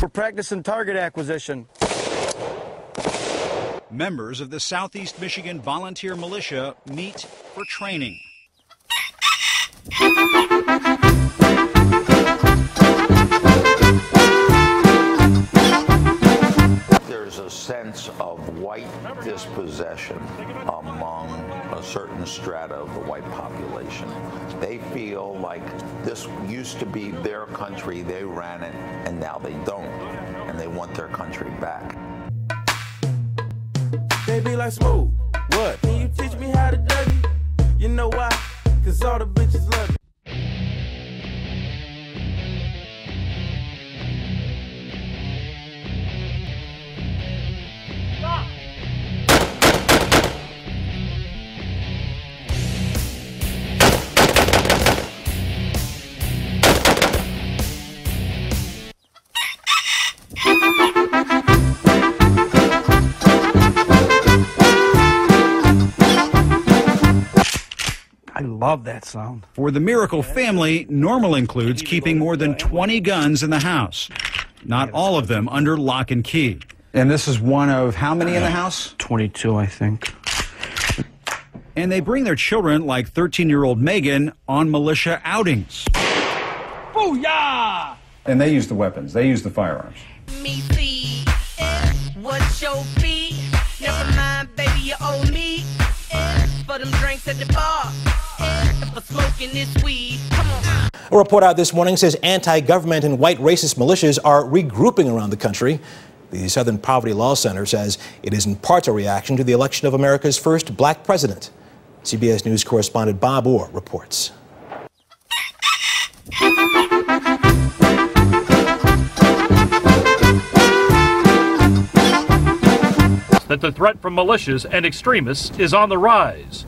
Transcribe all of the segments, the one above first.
We're practicing target acquisition. Members of the Southeast Michigan Volunteer Militia meet for training. There's a sense of white dispossession among a certain strata of the white population. They feel like this used to be their country, they ran it, and now they don't, and they want their country back. They be like, Smooth, what? Can you teach me how to Dougie? You know why? Cause all the bitches love me. I love that sound. For the Miracle family, normal includes keeping more than 20 guns in the house. Not all of them under lock and key. And this is one of how many in the house? 22, I think. And they bring their children, like 13-year-old Megan, on militia outings. Booyah! And they use the weapons. They use the firearms. Me see, what's your fee? Never mind, baby, you owe me. For them drinks at the bar, for smoking this weed. Come on. A report out this morning says anti-government and white racist militias are regrouping around the country. The Southern Poverty Law Center says it is in part a reaction to the election of America's first black president. CBS News correspondent Bob Orr reports. That the threat from militias and extremists is on the rise.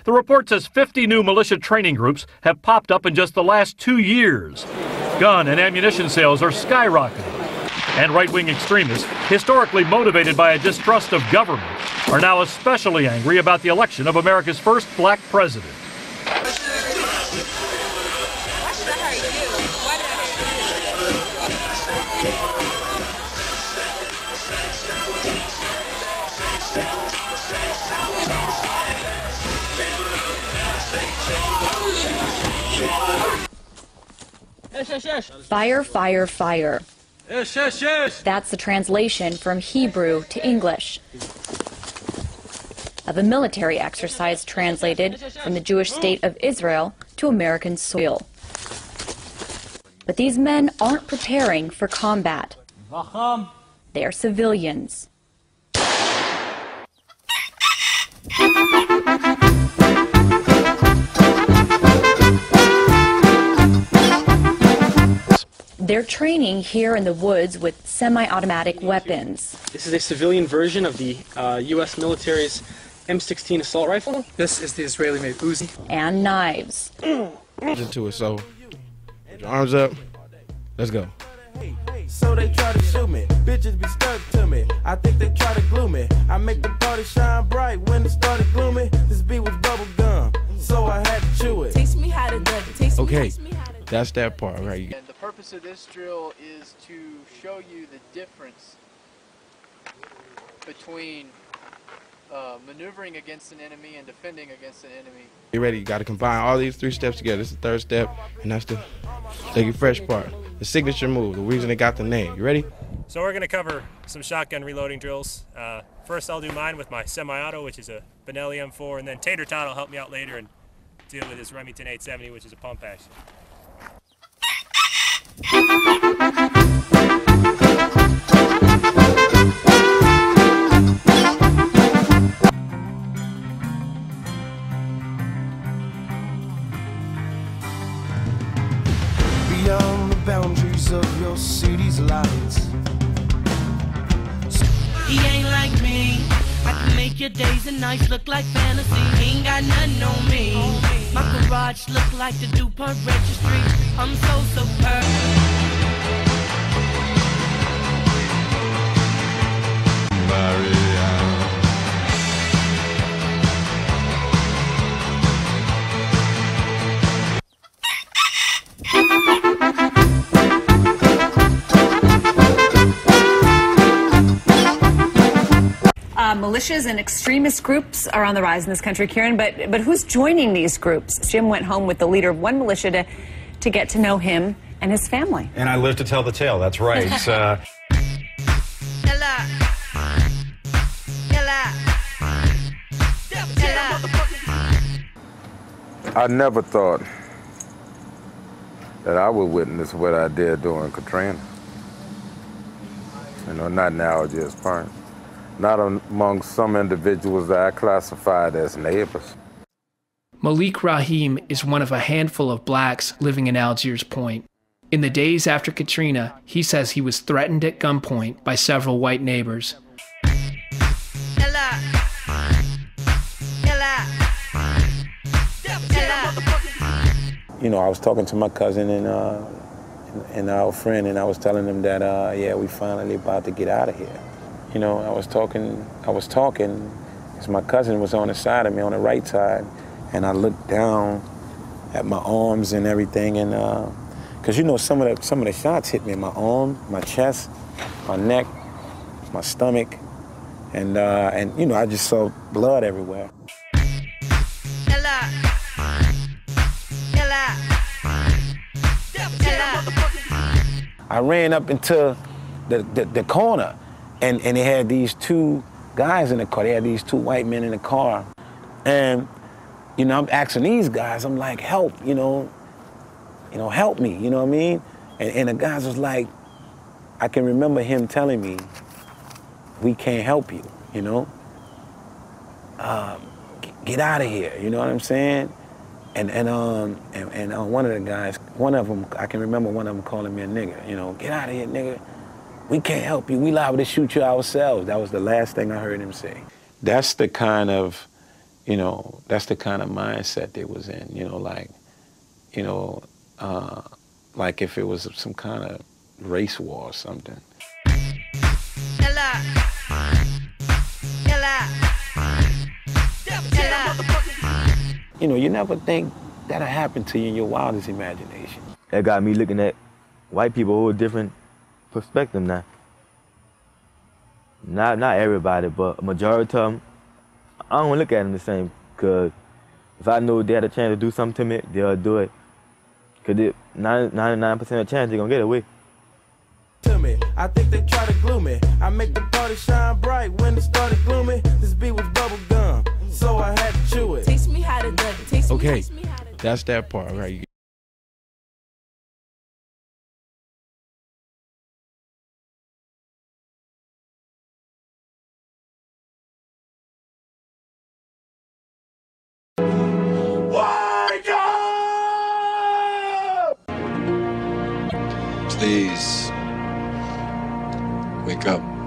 The report says 50 new militia training groups have popped up in just the last 2 years. Gun and ammunition sales are skyrocketing. And right-wing extremists, historically motivated by a distrust of government, are now especially angry about the election of America's first black president. Fire, fire, fire. Yes, yes, yes. That's the translation from Hebrew to English of a military exercise translated from the Jewish state of Israel to American soil. But these men aren't preparing for combat. They are civilians. They're training here in the woods with semi-automatic weapons. This is a civilian version of the U.S. military's M16 assault rifle. This is the Israeli-made Uzi. And knives. Into it, so put your arms up. Let's go. So they try to shoot me, bitches be stuck to me. I think they try to glue me. I make the party shine bright when it started gloomy. This beat was bubble gum, so I had to chew it. Teach me how to do it. Okay, that's that part, right? And the purpose of this drill is to show you the difference between maneuvering against an enemy and defending against an enemy. You ready? You got to combine all these 3 steps together. This is the 3rd step, and that's the Take It Fresh part. The signature move, the reason it got the name. You ready? So we're going to cover some shotgun reloading drills. First I'll do mine with my semi-auto, which is a Benelli M4, and then Tater Tot will help me out later and deal with his Remington 870, which is a pump action. Beyond the boundaries of your city's lights. He ain't like me. I can make your days and nights look like fantasy. He ain't got nothing on me. My garage look like the DuPont registry. I'm so superb. militias and extremist groups are on the rise in this country, Kieran, but who's joining these groups? Jim went home with the leader of one militia to get to know him and his family. And I live to tell the tale, that's right. I never thought that I would witness what I did during Katrina. You know, not now, just parents. Not among some individuals that I classified as neighbors. Malik Rahim is one of a handful of blacks living in Algiers Point. In the days after Katrina, he says he was threatened at gunpoint by several white neighbors. You know, I was talking to my cousin and our friend, and I was telling them that, yeah, we finally about to get out of here. You know, I was talking, because my cousin was on the side of me, on the right side, and I looked down at my arms and everything, and because you know some of the shots hit me in my arm, my chest, my neck, my stomach, and you know, I just saw blood everywhere. I ran up into the corner, and they had these two guys in the car. They had these two white men in the car. And, you know, I'm asking these guys, I'm like, help, you know, help me, you know what I mean? And the guys was like, I can remember him telling me, we can't help you, you know? Get out of here, you know what I'm saying? And one of the guys, one of them, I can remember one of them calling me a nigger, you know, get out of here, nigga. We can't help you. We liable to shoot you ourselves. That was the last thing I heard him say. That's the kind of, you know, that's the kind of mindset they was in, you know, like if it was some kind of race war or something. You know, you never think that'll happen to you in your wildest imagination. That got me looking at white people who are different perspective now. Not everybody, but a majority of them, I don't look at them the same, because if I know they had a chance to do something to me, they'll do it. Because 99% of the chance they're going to get away. To me, I think they try to glue me. I make the party shine bright when it started gloomy. This beat was bubble gum, so I had to chew it. Teach me how to do it. Okay, that's that part, right? Please, wake up.